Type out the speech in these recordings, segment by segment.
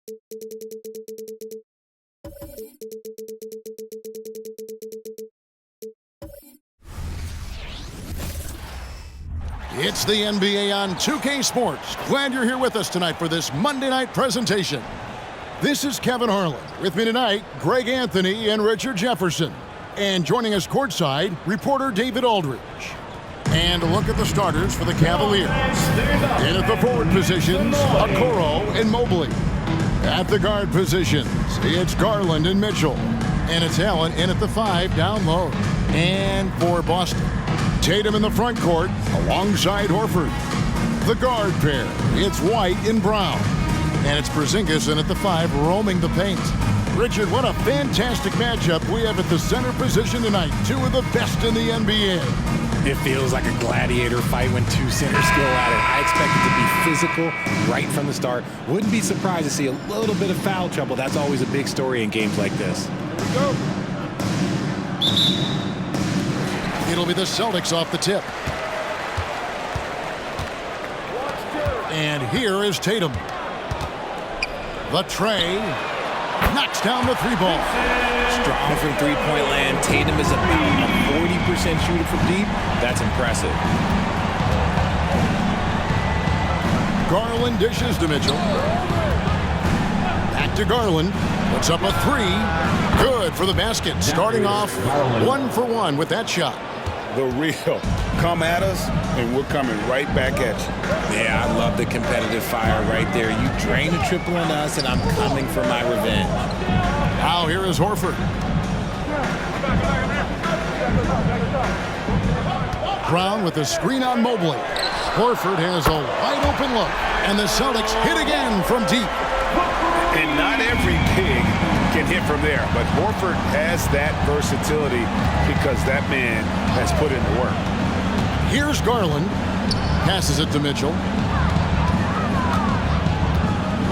It's the NBA on 2K Sports. Glad you're here with us tonight for this Monday night presentation. This is Kevin Harlan. With me tonight, Greg Anthony and Richard Jefferson. And joining us courtside, reporter David Aldridge. And a look at the starters for the Cavaliers. In at the forward positions, Okoro and Mobley. At the guard positions, it's Garland and Mitchell. And it's Allen in at the 5 down low. And for Boston, Tatum in the front court alongside Horford. The guard pair, it's White and Brown. And it's Porzingis in at the 5 roaming the paint. Richard, what a fantastic matchup we have at the center position tonight. Two of the best in the NBA. It feels like a gladiator fight when two centers go at it. I expect it to be physical right from the start. Wouldn't be surprised to see a little bit of foul trouble. That's always a big story in games like this. Here we go. It'll be the Celtics off the tip. And here is Tatum. The tray. Knocks down the 3-ball. Strong from three-point land. Tatum is about a 40% shooter from deep. That's impressive. Garland dishes to Mitchell. Back to Garland. Puts up a 3. Good for the basket. Starting off 1 for 1 with that shot. The real. Come at us, and we're coming right back at you. Yeah, I love the competitive fire right there. You drain a triple on us, and I'm coming for my revenge. Now here is Horford. Brown with a screen on Mobley. Horford has a wide open look, and the Celtics hit again from deep. And not every big can hit from there, but Horford has that versatility because that man has put in the work. Here's Garland. Passes it to Mitchell.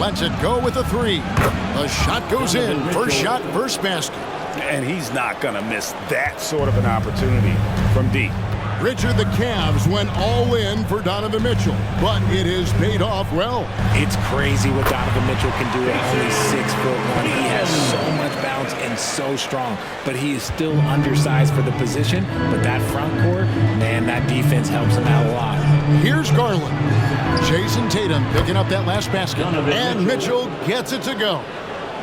Lets it go with a 3. The shot goes in. First shot, first basket. And he's not going to miss that sort of an opportunity from deep. Richard, the Cavs went all in for Donovan Mitchell, but it has paid off well. It's crazy what Donovan Mitchell can do at only 6'1". He has so much bounce and so strong, but he is still undersized for the position. But that front court, man, that defense helps him out a lot. Here's Garland. Jason Tatum picking up that last basket, and Mitchell gets it to go.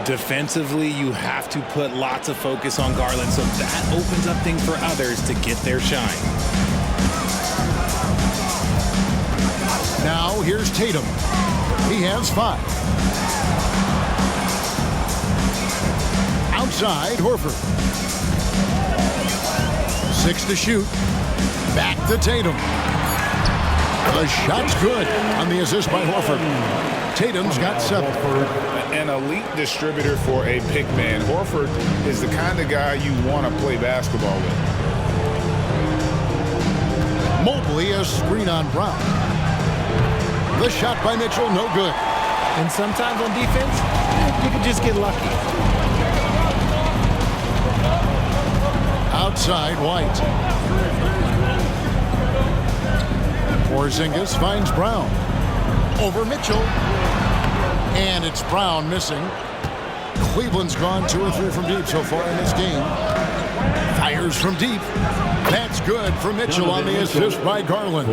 Defensively, you have to put lots of focus on Garland, so that opens up things for others to get their shine. Now here's Tatum. He has 5. Outside, Horford. 6 to shoot. Back to Tatum. The shot's good on the assist by Horford. Tatum's got 7. An elite distributor for a pick man. Horford is the kind of guy you want to play basketball with. Mobley a screen on Brown. The shot by Mitchell, no good. And sometimes on defense, you can just get lucky. Outside, White. Porzingis finds Brown. Over Mitchell. And it's Brown missing. Cleveland's gone 2 or 3 from deep so far in this game. Fires from deep. That's good for Mitchell on the assist by Garland.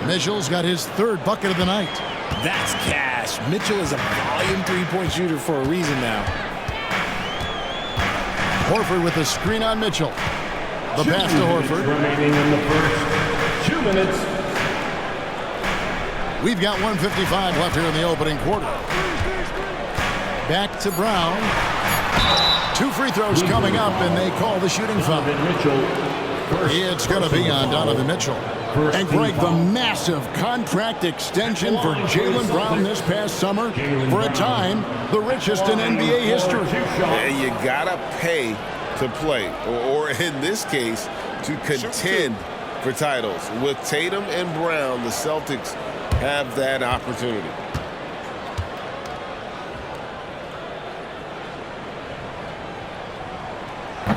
Mitchell's got his 3rd bucket of the night. That's cash. Mitchell is a volume 3-point shooter for a reason now. Horford with a screen on Mitchell. The pass to Horford. Remaining in the first 2 minutes. We've got 1:55 left here in the opening quarter. Back to Brown. 2 free throws coming up, and they call the shooting foul. It's going to be on Donovan Mitchell. And Greg, the massive contract extension for Jaylen Brown this past summer. For a time, the richest in NBA history. Yeah, you got to pay to play, or in this case, to contend for titles. With Tatum and Brown, the Celtics have that opportunity.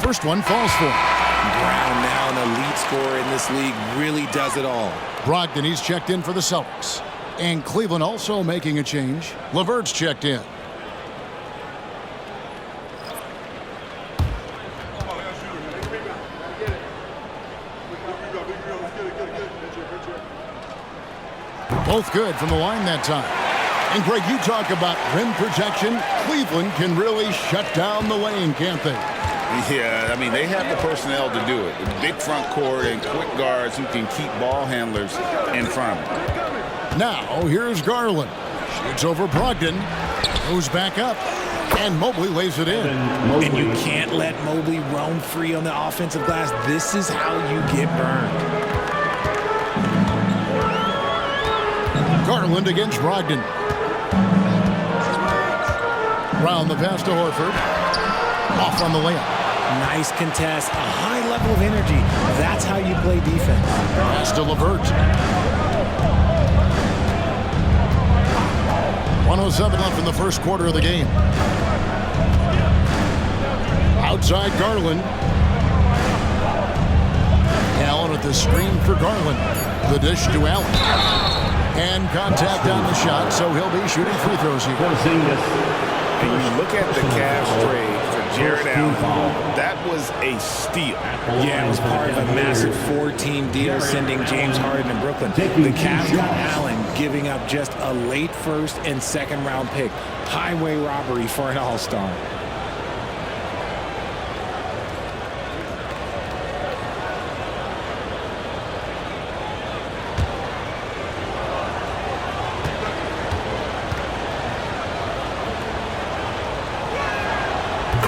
First one falls for him. Brown, now an elite scorer in this league, really does it all. Brogdon, he's checked in for the Celtics. And Cleveland also making a change. LeVert's checked in. Both good from the line that time. And, Greg, you talk about rim protection. Cleveland can really shut down the lane, can't they? Yeah, I mean, they have the personnel to do it. Big front court and quick guards who can keep ball handlers in front of them. Now, here's Garland. Shoots over Brogdon. Goes back up. And Mobley lays it in. And you can't let Mobley roam free on the offensive glass. This is how you get burned. Garland against Brogdon. Round the pass to Horford. Off on the layup. Nice contest. A high level of energy. That's how you play defense. Pass to LeVert. 1:07 left in the first quarter of the game. Outside Garland. Allen at the screen for Garland. The dish to Allen. And contact on the shot, so he'll be shooting free throws here. And you look at the Cavs trade for Jared Allen, that was a steal. Yeah, it was part of a massive 4-team deal sending James Harden to Brooklyn. The Cavs got Allen, giving up just a late first and second round pick. Highway robbery for an all-star.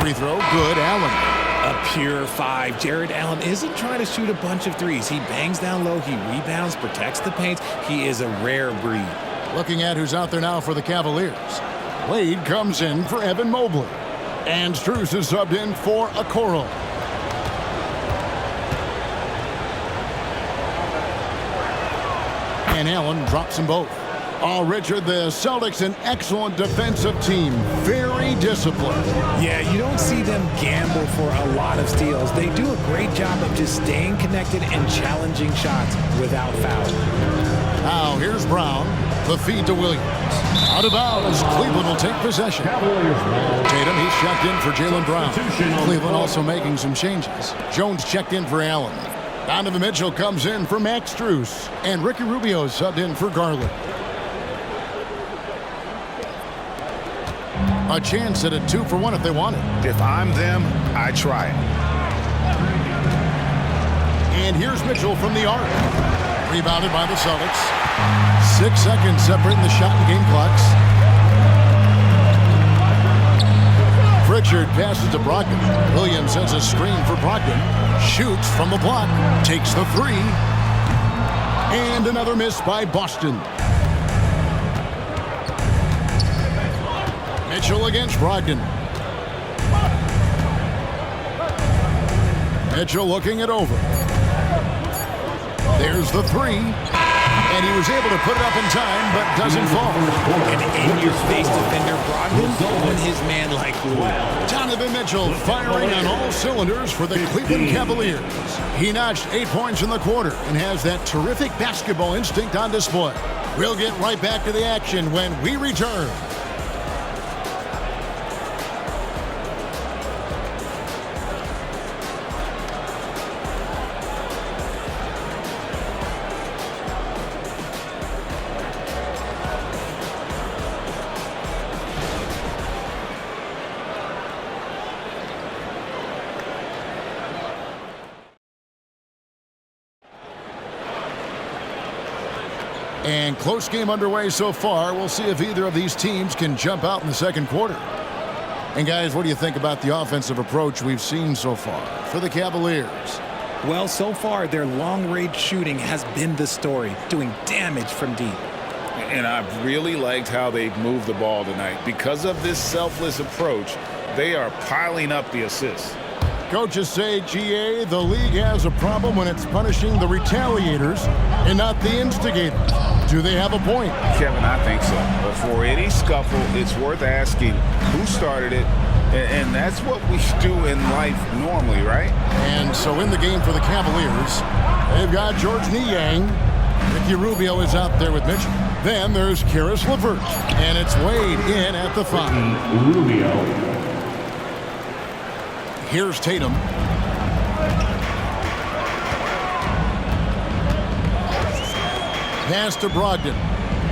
Free throw, good, Allen. A pure 5. Jared Allen isn't trying to shoot a bunch of threes. He bangs down low, he rebounds, protects the paint. He is a rare breed. Looking at who's out there now for the Cavaliers. Wade comes in for Evan Mobley. And Strus is subbed in for Okoro. And Allen drops them both. Oh, Richard, the Celtics, an excellent defensive team. Very disciplined. Yeah, you don't see them gamble for a lot of steals. They do a great job of just staying connected and challenging shots without foul. Now, here's Brown. The feed to Williams. Out of bounds. Cleveland will take possession. Tatum, he's checked in for Jaylen Brown. Cleveland also making some changes. Jones checked in for Allen. Donovan Mitchell comes in for Max Strus. And Ricky Rubio is subbed in for Garland. A chance at a 2-for-1 if they want it. If I'm them, I try it. And here's Mitchell from the arc. Rebounded by the Celtics. 6 seconds separating the shot and game clocks. Pritchard passes to Brogdon. Williams sends a screen for Brogdon. Shoots from the block. Takes the 3. And another miss by Boston. Mitchell against Brogdon. Mitchell looking it over. There's the 3. And he was able to put it up in time, but doesn't fall. An in-your-face defender, Brogdon, on his man like glue. Donovan Mitchell firing on all cylinders for the Cleveland Cavaliers. He notched 8 points in the quarter and has that terrific basketball instinct on display. We'll get right back to the action when we return. And close game underway so far. We'll see if either of these teams can jump out in the second quarter. And guys, what do you think about the offensive approach we've seen so far for the Cavaliers? Well, so far, their long-range shooting has been the story, doing damage from deep. And I've really liked how they've moved the ball tonight. Because of this selfless approach, they are piling up the assists. Coaches say, GA, the league has a problem when it's punishing the retaliators and not the instigators. Do they have a point? Kevin, I think so. But for any scuffle, it's worth asking who started it, and that's what we do in life normally, right? And so in the game for the Cavaliers, they've got George Niang. Ricky Rubio is out there with Mitchell. Then there's Karis LeVert, and it's Wade in at the 5. Rubio. Here's Tatum. Pass to Brogdon.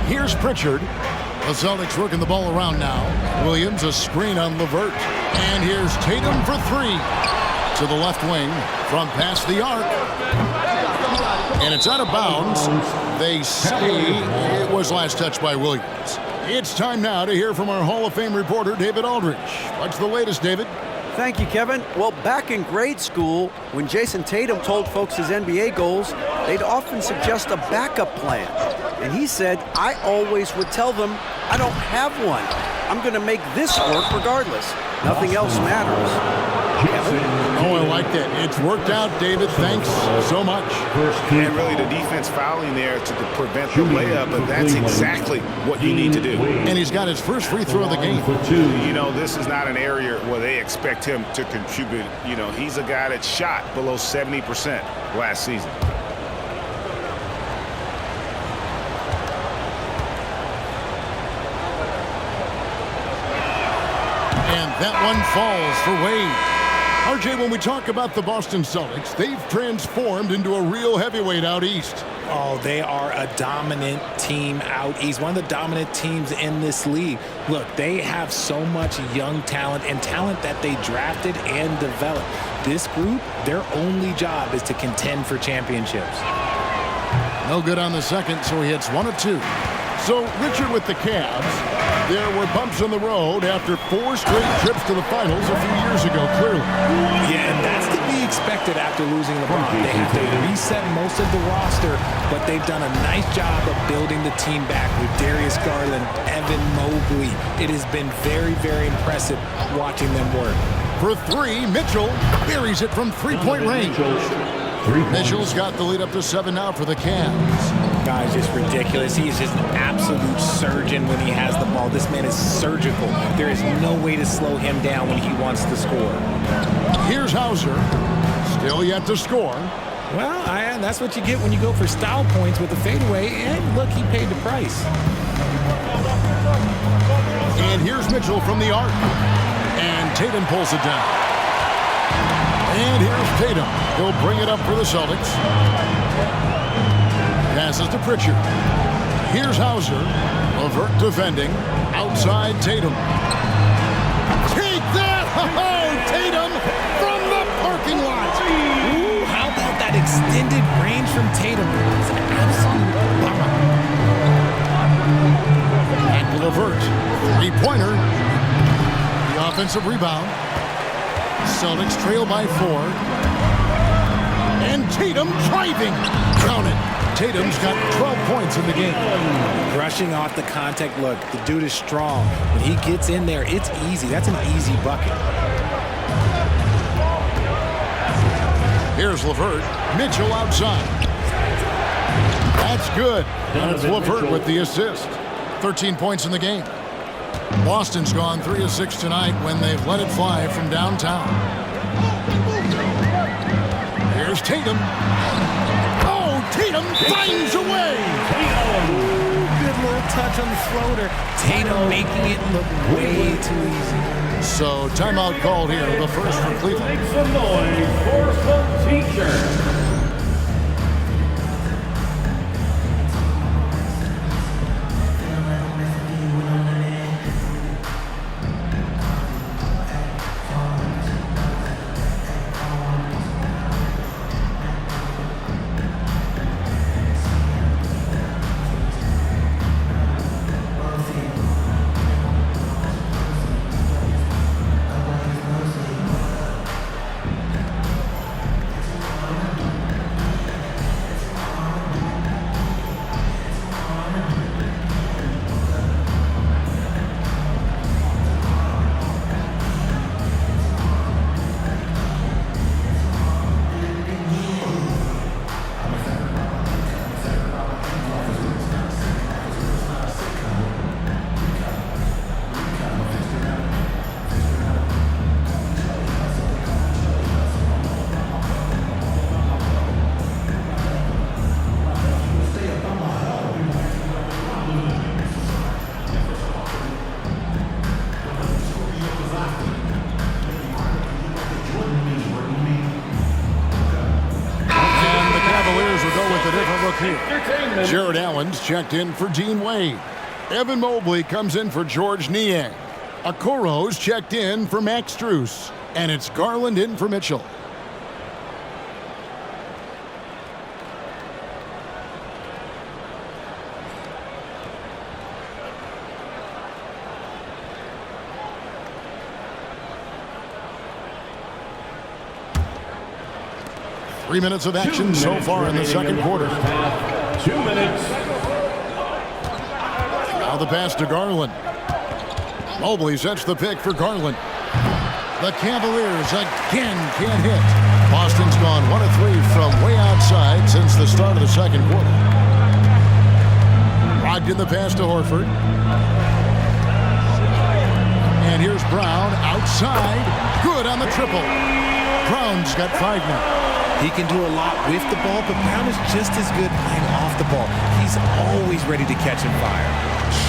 Here's Pritchard. The Celtics working the ball around now. Williams, a screen on LeVert. And here's Tatum for three. To the left wing from past the arc. And it's out of bounds. They say it was last touched by Williams. It's time now to hear from our Hall of Fame reporter, David Aldridge. What's the latest, David? Thank you, Kevin. Well, back in grade school, when Jason Tatum told folks his NBA goals, they'd often suggest a backup plan. And he said, I always would tell them, I don't have one. I'm going to make this work regardless. Nothing else matters. Oh, I like that. It's worked out, David. Thanks so much. And really the defense fouling there to prevent the layup, but that's exactly what you need to do. And he's got his first free throw of the game. You know, this is not an area where they expect him to contribute. You know, he's a guy that shot below 70% last season. And that one falls for Wade. RJ, when we talk about the Boston Celtics, they've transformed into a real heavyweight out east. Oh, they are a dominant team out east, one of the dominant teams in this league. Look, they have so much young talent and talent that they drafted and developed. This group, their only job is to contend for championships. No good on the second, so he hits 1 of 2. So, Richard, with the Cavs, there were bumps on the road after 4 straight trips to the finals a few years ago, clearly. Yeah, and that's to be expected after losing LeBron. They have to reset most of the roster, but they've done a nice job of building the team back with Darius Garland, Evan Mobley. It has been very, very impressive watching them work. For 3, Mitchell buries it from three-point range. Mitchell's got the lead up to 7 now for the Cavs. Guy's just ridiculous. He is just an absolute surgeon when he has the ball. This man is surgical. There is no way to slow him down when he wants to score. Here's Hauser. Still yet to score. Well, that's what you get when you go for style points with the fadeaway. And look, he paid the price. And here's Mitchell from the arc. And Tatum pulls it down. And here's Tatum. He'll bring it up for the Celtics. Passes to Pritchard. Here's Hauser. LeVert defending. Outside Tatum. Take that! Oh, Tatum from the parking lot. Ooh, how about that extended range from Tatum? It's an absolute bomb. And LeVert. Three-pointer. The offensive rebound. Celtics trail by 4. And Tatum driving. Count it. Tatum's got 12 points in the game. Brushing off the contact. Look, the dude is strong. When he gets in there, it's easy. That's an easy bucket. Here's LeVert. Mitchell outside. That's good. And it's LeVert with the assist. 13 points in the game. Boston's gone 3 of 6 tonight when they've let it fly from downtown. Here's Tatum. Oh, Tatum finds a way. Good little touch on the floater. Tatum making it look way too easy. So timeout called here. The first for Cleveland. Make some noise for some teachers. Jared Allen's checked in for Dean Wade. Evan Mobley comes in for George Niang. Okoro's checked in for Max Strus. And it's Garland in for Mitchell. Three minutes of action so far in the second quarter. 2 minutes. Now the pass to Garland. Mobley sets the pick for Garland. The Cavaliers again can't hit. Boston's gone 1 of 3 from way outside since the start of the second quarter. Brogdon the pass to Horford. And here's Brown outside. Good on the triple. Brown's got 5 now. He can do a lot with the ball, but Brown is just as good playing off the ball. He's always ready to catch and fire.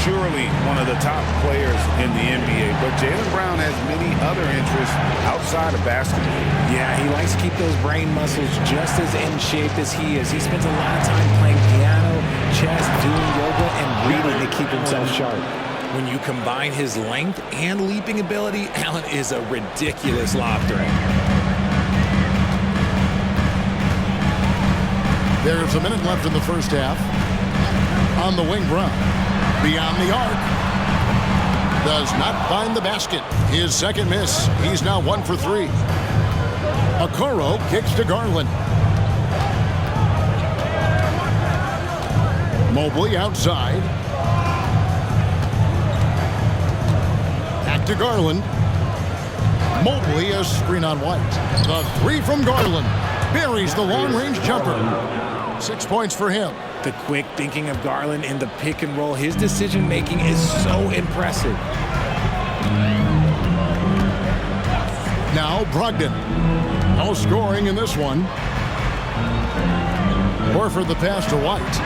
Surely one of the top players in the NBA, but Jaylen Brown has many other interests outside of basketball. Yeah, he likes to keep those brain muscles just as in shape as he is. He spends a lot of time playing piano, chess, doing yoga, and reading to keep himself sharp. When you combine his length and leaping ability, Allen is a ridiculous lob threat. There's a minute left in the first half. On the wing, Brown. Beyond the arc. Does not find the basket. His second miss. He's now 1 for 3. Okoro kicks to Garland. Mobley outside. Back to Garland. Mobley a screen on White. The 3 from Garland. Buries the long-range jumper. 6 points for him. The quick thinking of Garland in the pick and roll, his decision-making is so impressive. Now Brogdon. No scoring in this one. Horford the pass to White.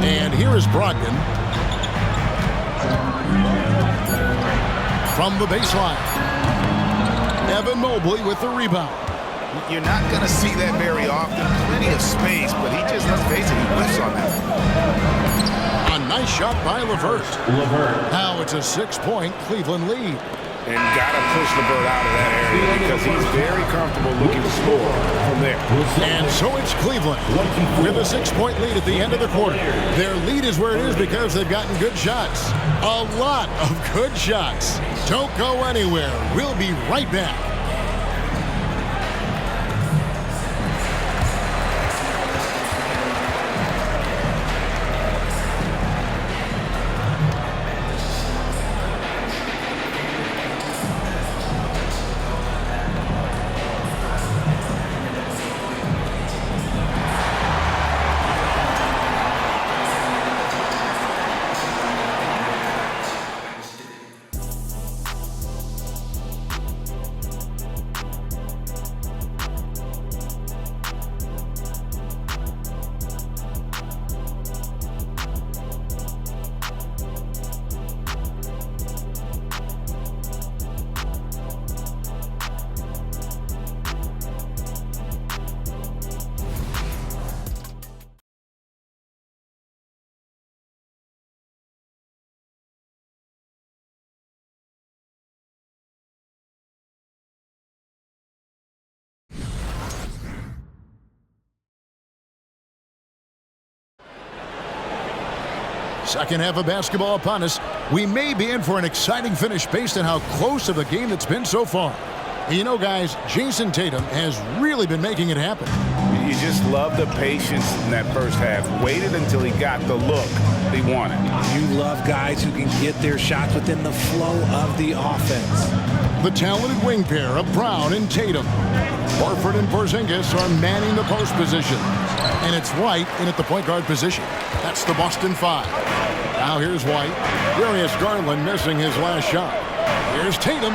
And here is Brogdon. From the baseline. Evan Mobley with the rebound. You're not going to see that very often. Plenty of space, but he just, let's face it, he whiffs on that. A nice shot by LeVert. Now it's a 6-point Cleveland lead. And got to push LeVert out of that area because he's very comfortable looking to score from there. And so it's Cleveland with a 6-point lead at the end of the quarter. Their lead is where it is because they've gotten good shots. A lot of good shots. Don't go anywhere. We'll be right back. Second half of basketball upon us. We may be in for an exciting finish based on how close of a game it's been so far. And you know, guys, Jason Tatum has really been making it happen. You just love the patience in that first half. Waited until he got the look he wanted. You love guys who can get their shots within the flow of the offense. The talented wing pair of Brown and Tatum. Horford and Porzingis are manning the post position. And it's White in at the point guard position. That's the Boston 5. Now here's White. Darius Garland missing his last shot. Here's Tatum.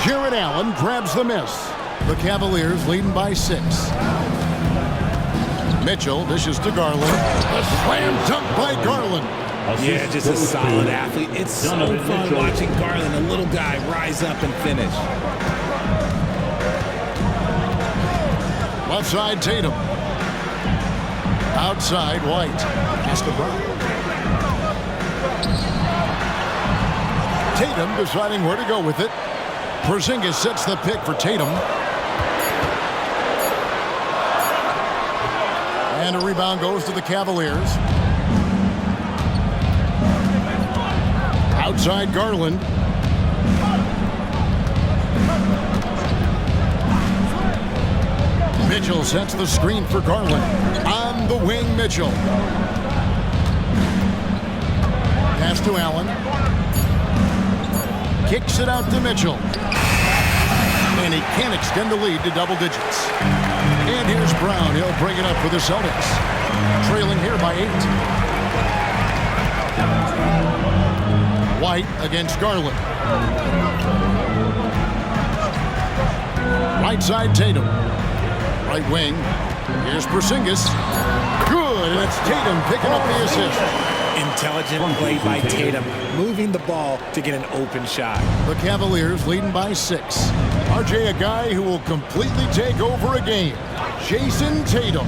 Jared Allen grabs the miss. The Cavaliers leading by 6. Mitchell dishes to Garland. A slam dunk by Garland. Yeah, just a solid athlete. It's so fun watching Garland, a little guy, rise up and finish. Left side, Tatum. Outside, White. Pass to Brown. Tatum deciding where to go with it. Porzingis sets the pick for Tatum. And a rebound goes to the Cavaliers. Outside, Garland. Mitchell sets the screen for Garland. On the wing, Mitchell. Pass to Allen. Kicks it out to Mitchell. And he can't extend the lead to double digits. And here's Brown. He'll bring it up for the Celtics. Trailing here by 8. White against Garland. Right side, Tatum. Right wing. Here's Porzingis. Good, and it's Tatum picking up the assist. Intelligent play by Tatum, moving the ball to get an open shot. The Cavaliers leading by 6. RJ, a guy who will completely take over a game. Jason Tatum.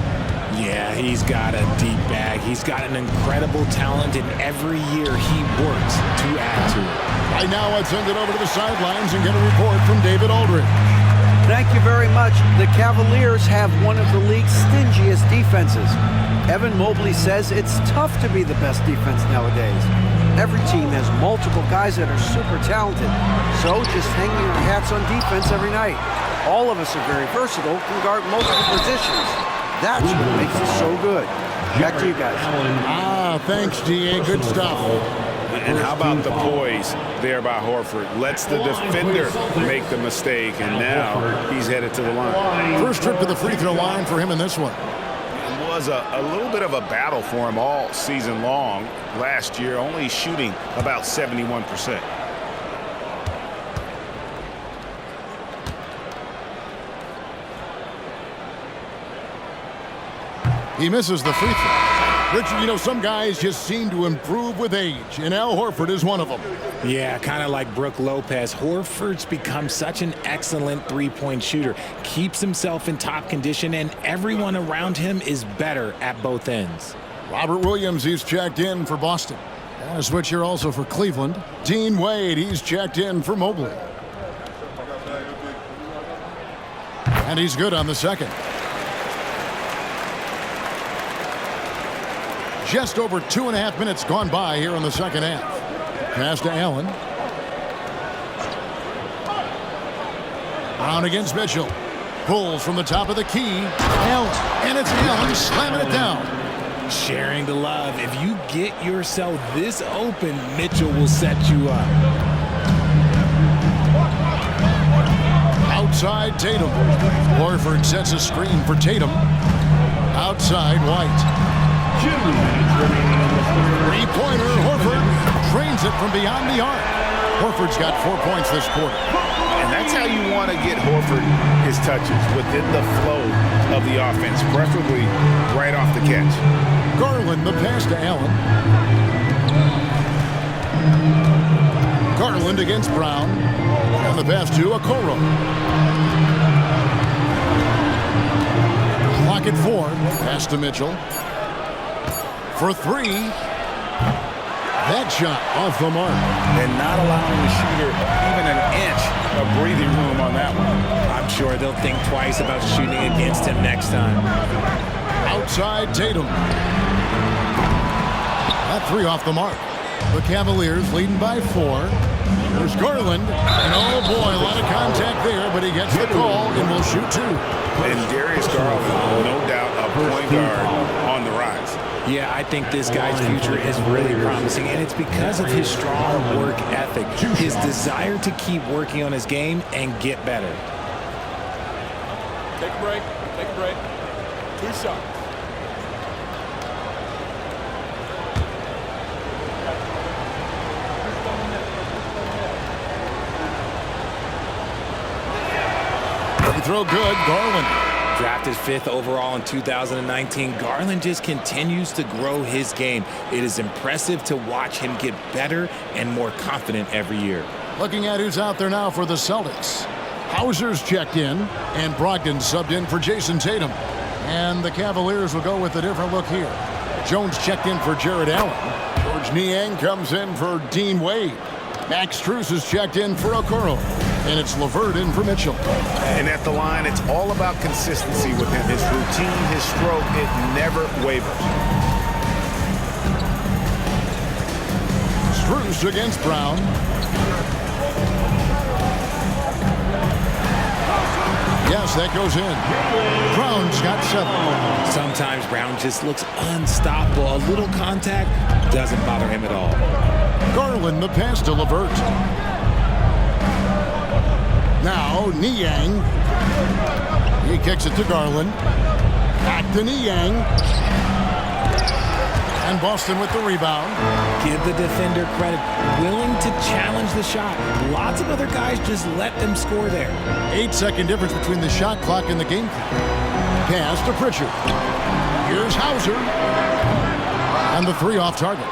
Yeah, he's got a deep bag. He's got an incredible talent, and every year he works to add to it. Right now, let's send it over to the sidelines and get a report from David Aldridge. Thank you very much. The Cavaliers have one of the league's stingiest defenses. Evan Mobley says it's tough to be the best defense nowadays. Every team has multiple guys that are super talented. So just hanging our hats on defense every night. All of us are very versatile, can guard multiple positions. That's what makes it so good. Back to you guys. Thanks, DA. Good stuff. And how about the poise there by Horford? Lets the defender make the mistake, and now he's headed to the line. First trip to the free throw line for him in this one. It was a little bit of a battle for him all season long. Last year, only shooting about 71%. He misses the free throw. Richard, you know, some guys just seem to improve with age, and Al Horford is one of them. Yeah, kind of like Brook Lopez. Horford's become such an excellent three-point shooter. Keeps himself in top condition, and everyone around him is better at both ends. Robert Williams, he's checked in for Boston. And a switch here also for Cleveland. Dean Wade, he's checked in for Mobley. And he's good on the second. Just over 2.5 minutes gone by here in the second half. Pass to Allen. Brown against Mitchell. Pulls from the top of the key. Allen. And it's Allen slamming it down. Sharing the love. If you get yourself this open, Mitchell will set you up. Outside Tatum. Horford sets a screen for Tatum. Outside White. Three-pointer, Horford trains it from beyond the arc. Horford's got 4 points this quarter. And that's how you want to get Horford his touches, within the flow of the offense, preferably right off the catch. Garland, the pass to Allen. Garland against Brown. And the pass to Okoro. Clock at 4. Pass to Mitchell. For 3. That shot off the mark. And not allowing the shooter even an inch of breathing room on that one. I'm sure they'll think twice about shooting against him next time. Outside Tatum. That 3 off the mark. The Cavaliers leading by 4. There's Garland. And oh boy, a lot of contact there, but he gets the call and will shoot 2. And Darius Garland, no doubt, a point guard on the rise. Yeah, I think this guy's future is really promising, and it's because of his strong work ethic, his desire to keep working on his game and get better. Take a break. Take a break. 2 shots. Free throw good, Garland. Drafted 5th overall in 2019, Garland just continues to grow his game. It is impressive to watch him get better and more confident every year. Looking at who's out there now for the Celtics. Hauser's checked in, and Brogdon subbed in for Jason Tatum. And the Cavaliers will go with a different look here. Jones checked in for Jared Allen. George Niang comes in for Dean Wade. Max Strus is checked in for Okoro. And it's LeVert in for Mitchell. And at the line, it's all about consistency with him. His routine, his stroke, it never wavers. Strus against Brown. Yes, that goes in. Brown's got 7. Sometimes Brown just looks unstoppable. A little contact doesn't bother him at all. Garland the pass to LeVert. Now Niang. He kicks it to Garland. Back to Niang. And Boston with the rebound. Give the defender credit. Willing to challenge the shot. Lots of other guys just let them score there. 8-second difference between the shot clock and the game clock. Pass to Pritchard. Here's Hauser. And the 3 off target.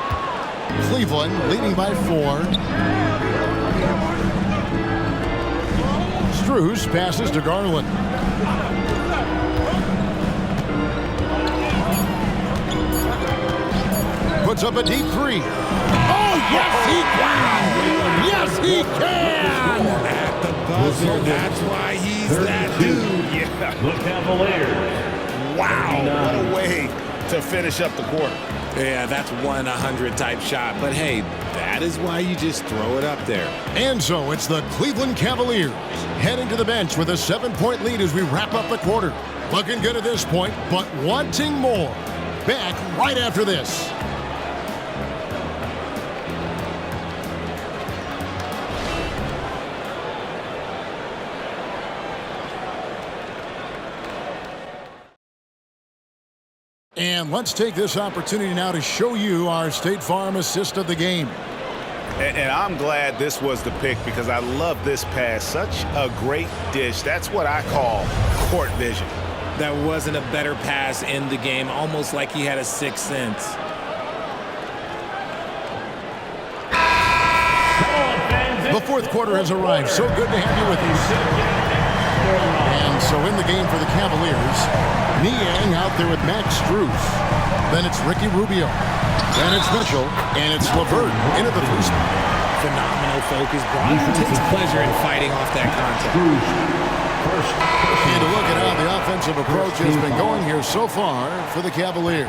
Cleveland leading by 4. Strus passes to Garland. Puts up a deep 3. Oh, yes, he can! Yes, he can! At the buzzer, that's why he's that dude. Yeah. The Cavaliers. Wow, what a way to finish up the quarter. Yeah, that's 1-100 type shot. But hey, that is why you just throw it up there. And so it's the Cleveland Cavaliers heading to the bench with a 7-point lead as we wrap up the quarter. Looking good at this point, but wanting more. Back right after this. And let's take this opportunity now to show you our State Farm assist of the game. And I'm glad this was the pick because I love this pass. Such a great dish. That's what I call court vision. That wasn't a better pass in the game, almost like he had a sixth sense. The fourth quarter has arrived. So good to have you with us. And so in the game for the Cavaliers, Niang out there with Max Strus. Then it's Ricky Rubio. Then it's Mitchell. And it's LeVert into the 3 spot. Phenomenal focus. Brown takes pleasure in fighting off that contact. And to look at how the offensive approach has been going here so far for the Cavaliers.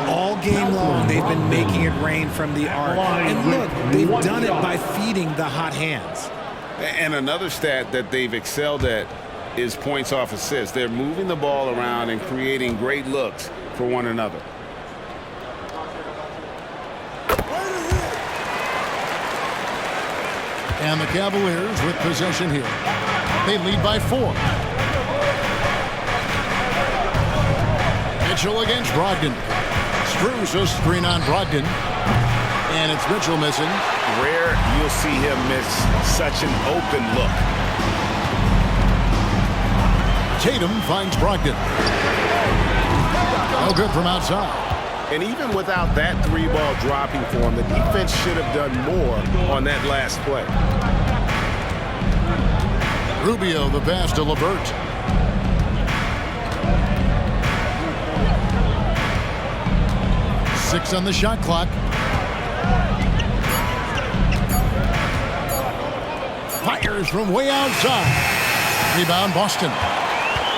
All game long, they've been making it rain from the arc. And look, they've done it by feeding the hot hands. And another stat that they've excelled at is points off assists. They're moving the ball around and creating great looks for one another. And the Cavaliers with possession here. They lead by 4. Mitchell against Brogdon. Strus a screen on Brogdon. And it's Mitchell missing. Rare you'll see him miss such an open look. Tatum finds Brogdon. No good from outside. And even without that 3-ball dropping for him, the defense should have done more on that last play. Rubio the pass to LeVert. Six on the shot clock. Fires from way outside. Rebound Boston.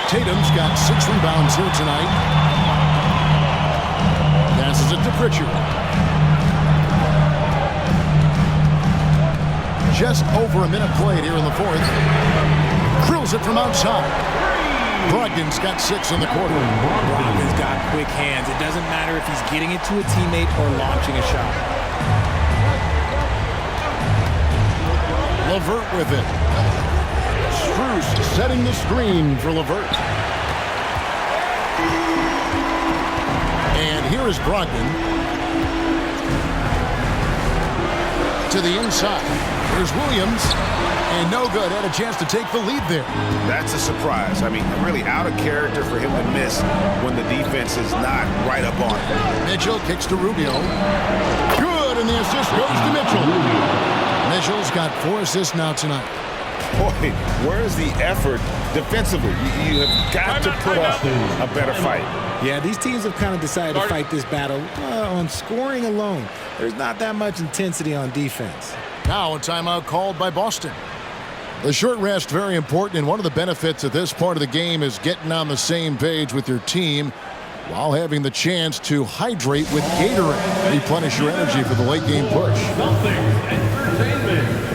Tatum's got 6 rebounds here tonight. Passes it to Pritchard. Just over a minute played here in the 4th. Drills it from outside. Brogdon's got 6 in the quarter. Brogdon's got quick hands. It doesn't matter if he's getting it to a teammate or launching a shot. LeVert with it. Strus setting the screen for LeVert. And here is Brogdon. To the inside. Here's Williams. And no good. Had a chance to take the lead there. That's a surprise. I mean, really out of character for him to miss when the defense is not right up on him. Mitchell kicks to Rubio. Good, and the assist goes to Mitchell. Mitchell's got 4 assists now tonight. boy, where's the effort defensively? You have got to put up a better fight. Yeah, these teams have kind of decided to fight this battle on scoring alone. There's not that much intensity on defense. Now a timeout called by Boston. The short rest, very important, and one of the benefits of this part of the game is getting on the same page with your team while having the chance to hydrate with Gatorade. Replenish your energy for the late game push. Celtics Entertainment.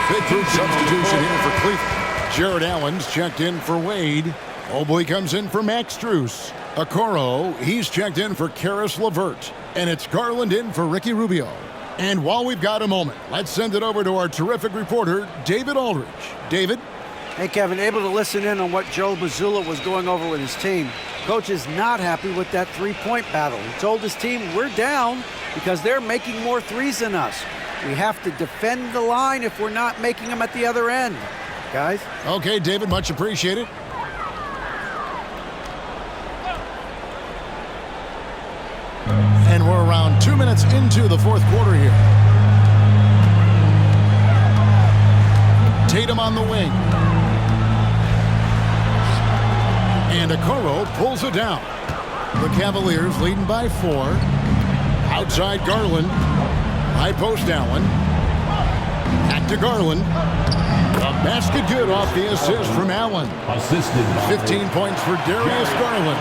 Big group substitution here for Cleveland. Jared Allen's checked in for Wade. Mobley comes in for Max Strus. Okoro, he's checked in for Karis LeVert. And it's Garland in for Ricky Rubio. And while we've got a moment, let's send it over to our terrific reporter, David Aldridge. David? Hey, Kevin, able to listen in on what Joe Mazzulla was going over with his team. Coach is not happy with that three-point battle. He told his team, we're down because they're making more threes than us. We have to defend the line if we're not making them at the other end. Guys? Okay, David, much appreciated. And we're around 2 minutes into the fourth quarter here. Tatum on the wing. And Okoro pulls it down. The Cavaliers leading by 4. Outside Garland. High post Allen. Back to Garland. A basket good off the assist from Allen. 15 points for Darius Garland.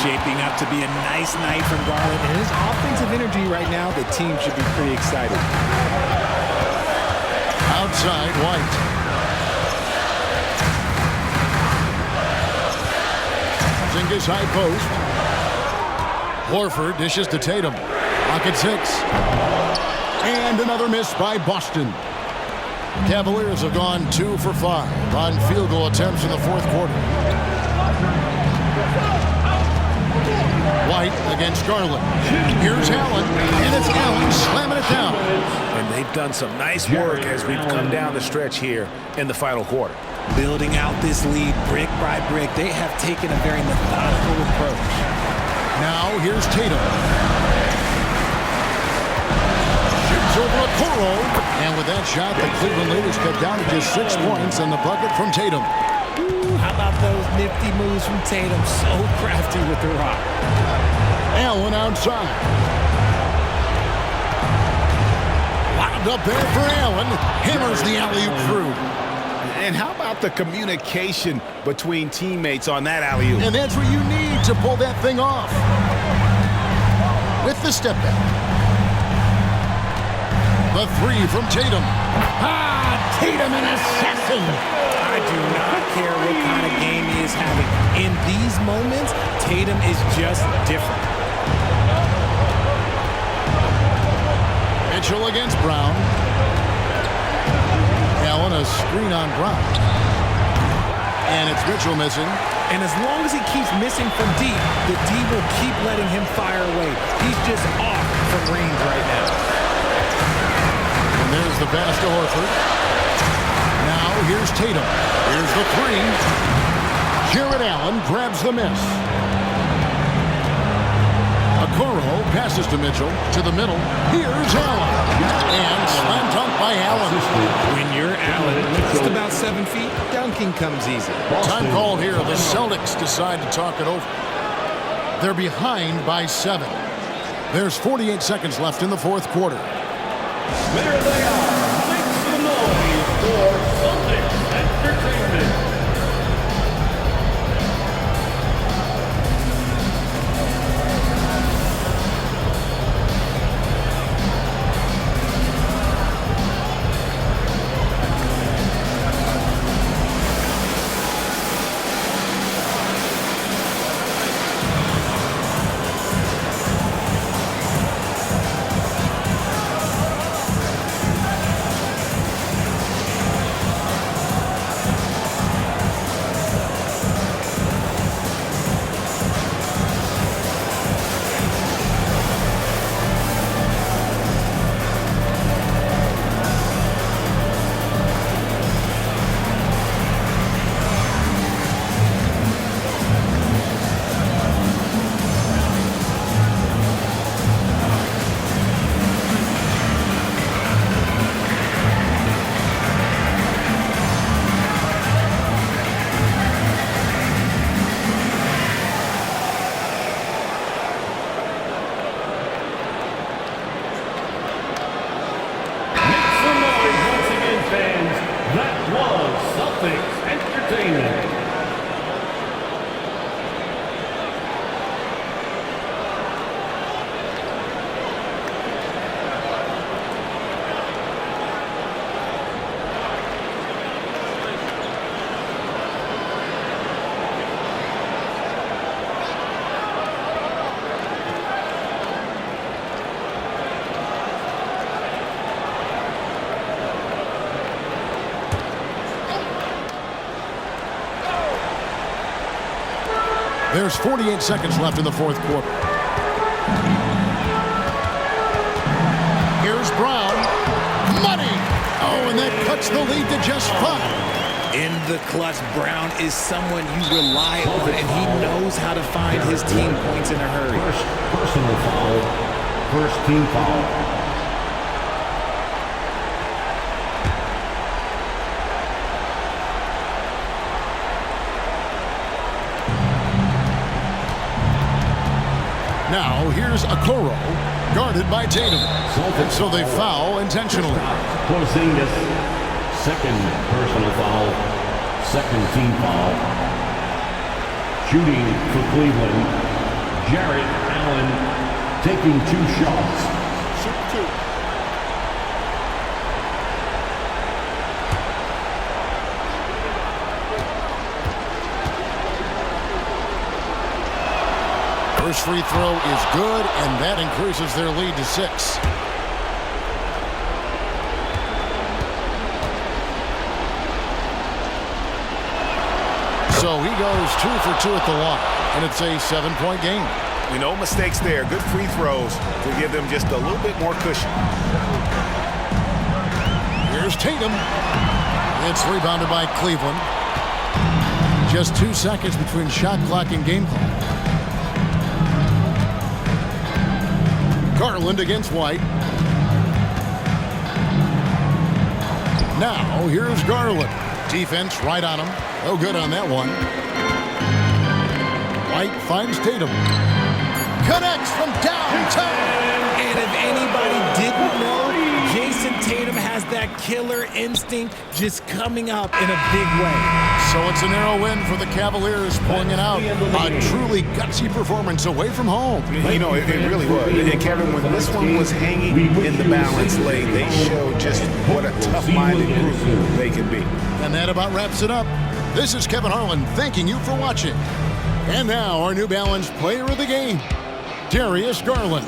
Shaping up to be a nice night from Garland. And his offensive energy right now, the team should be pretty excited. Outside White. Zingas high post. Horford dishes to Tatum. Pocket 6. And another miss by Boston. Cavaliers have gone 2 for 5 on field goal attempts in the fourth quarter. White against Garland. Here's Allen, and it's Allen slamming it down. And they've done some nice work as we've come down the stretch here in the final quarter. Building out this lead brick by brick, they have taken a very methodical approach. Now here's Tatum. Shoots over Okoro. And with that shot, the Cleveland lead is cut down to just 6 points and the bucket from Tatum. Ooh, how about those nifty moves from Tatum? So crafty with the rock. Allen outside. Lobbed up there for Allen. Hammers the alley-oop through. And how about the communication between teammates on that alley-oop? And that's what you need to pull that thing off. With the step back. The 3 from Tatum. Tatum an assassin. I do not care what kind of game he is having. In these moments, Tatum is just different. Mitchell against Brown. Allen a screen on Brown. And it's Mitchell missing. And as long as he keeps missing from deep, the D will keep letting him fire away. He's just off from range right now. And there's the pass to Horford. Now here's Tatum. Here's the 3. Jared Allen grabs the miss. Okoro passes to Mitchell. To the middle. Here's Allen. And slam dunk by Allen. When you're Allen, just about 7 feet, dunking comes easy. Time called here. The Celtics decide to talk it over. They're behind by 7. There's 48 seconds left in the fourth quarter. There they are. Make some noise for Celtics Entertainment. That was Celtics Entertainment. There's 48 seconds left in the fourth quarter. Here's Brown. Money! Oh, and that cuts the lead to just 5. In the clutch, Brown is someone you rely on, and he knows how to find his team points in a hurry. First personal foul. First team foul. Now, here's Okoro, guarded by Tatum. And so they foul intentionally. Porzingis, second personal foul, second team foul. Shooting for Cleveland, Jarrett Allen taking 2 shots. Shoot 2. First free throw is good, and that increases their lead to 6. So he goes 2 for 2 at the line, and it's a 7-point game. No mistakes there. Good free throws to give them just a little bit more cushion. Here's Tatum. It's rebounded by Cleveland. Just 2 seconds between shot clock and game clock. Garland against White. Now, here's Garland. Defense right on him. No good on that one. White finds Tatum. Connects from downtown. And if anybody didn't know, Jason Tatum has that killer instinct just coming up in a big way. So it's a narrow win for the Cavaliers, pulling it out. A truly gutsy performance away from home. You know, it really was. And Kevin, when this one was hanging in the balance lane, they showed just what a tough-minded group they can be. And that about wraps it up. This is Kevin Harlan thanking you for watching. And now our New Balance player of the game, Darius Garland.